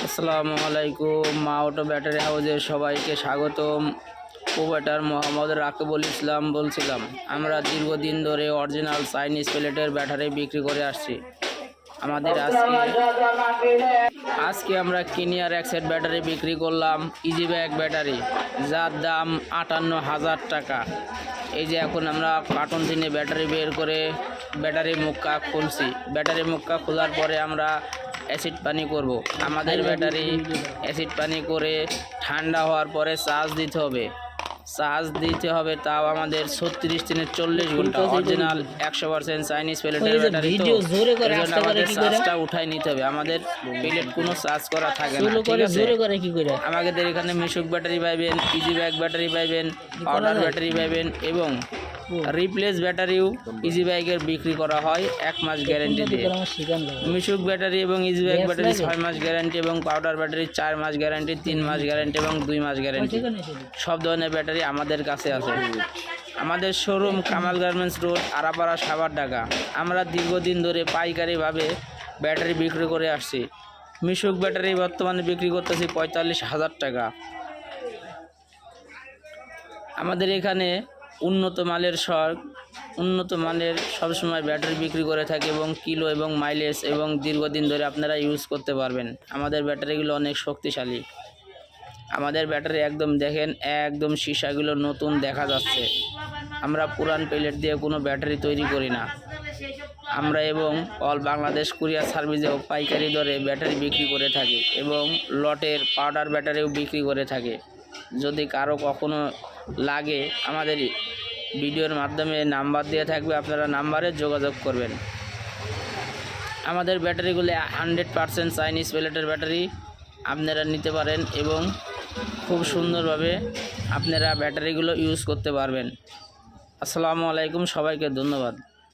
আসসালামু আলাইকুম। মা অটো ব্যাটারি হাউসের সবাইকে স্বাগতম। প্রোপাইটার মোহাম্মদ রাকিবুল ইসলাম বলছিলাম। আমরা দীর্ঘদিন ধরে অরিজিনাল চাইনিজ প্লেটের ব্যাটারি বিক্রি করে আসছি। আমাদের আজকে আমরা কিনিয়ার এক সেট ব্যাটারি বিক্রি করলাম, ইজি ব্যাগ ব্যাটারি, যার দাম 58,000 টাকা। এই যে এখন আমরা কার্টুন থেকে ব্যাটারি বের করে ব্যাটারি মুখা খুলছি। ব্যাটারি মুখা খোলার পরে আমরা অ্যাসিড পানি করব। আমাদের ব্যাটারি অ্যাসিড পানি করে ঠান্ডা হওয়ার পরে চার্জ দিতে হবে। তাও আমাদের 36 থেকে 40 ঘন্টা। অরিজিনাল 100% চাইনিজ প্লেটের ব্যাটারি, তো আমাদের চার্জটা উঠাই নিতে হবে। আমাদের প্লেট কোনো চার্জ করা থাকে না, ঠিক আছে? আমাদের এখানে মিশুক ব্যাটারি পাইবেন, ইজি ব্যাগ ব্যাটারি পাইবেন, পাউডার ব্যাটারি পাইবেন এবং রিপ্লেস ব্যাটারিও ইজি ব্যাগের বিক্রি করা হয় 1 মাস গ্যারান্টি দিয়ে। মিশুক ব্যাটারি এবং ইজি ব্যাগ ব্যাটারি 6 মাস গ্যারান্টি এবং পাউডার ব্যাটারি 4 মাস গ্যারান্টি, 3 মাস গ্যারান্টি এবং 2 মাস গ্যারান্টি। সব ধরনের ব্যাটারি আমাদের কাছে আছে। আমাদের showroom Kamal garments road, Arapara, Savar, Dhaka. আমরা দীর্ঘদিন ধরে পাইকারিভাবে ব্যাটারি বিক্রি করে আসছি। মিশুক ব্যাটারি বর্তমানে বিক্রি করতেছি 45,000 টাকা। আমাদের এখানে উন্নত মানের সবসময় ব্যাটারি বিক্রি করে থাকে এবং কিলো এবং মাইলেজ এবং দীর্ঘদিন ধরে আপনারা ইউজ করতে পারবেন। আমাদের ব্যাটারিগুলো অনেক শক্তিশালী। আমাদের ব্যাটারি একদম দেখেন, একদম সীসাগুলো নতুন দেখা যাচ্ছে। আমরা পুরান প্লেট দিয়ে কোনো ব্যাটারি তৈরি করি না। আমরা এবং অল বাংলাদেশ কুরিয়ার সার্ভিসেও পাইকারি দরে ব্যাটারি বিক্রি করে থাকি এবং লটের পাউডার ব্যাটারিও বিক্রি করে থাকে। যদি কারো কখনো লাগে, আমাদের ভিডিওর মাধ্যমে নাম্বার দেওয়া থাকবে, আপনারা নাম্বারে যোগাযোগ করবেন। আমাদের ব্যাটারিগুলো 100% চাইনিজ প্লেটের ব্যাটারি আপনারা নিতে পারেন এবং খুব সুন্দরভাবে আপনারা ব্যাটারিগুলো ইউজ করতে পারবেন। আসসালামু আলাইকুম, সবাইকে ধন্যবাদ।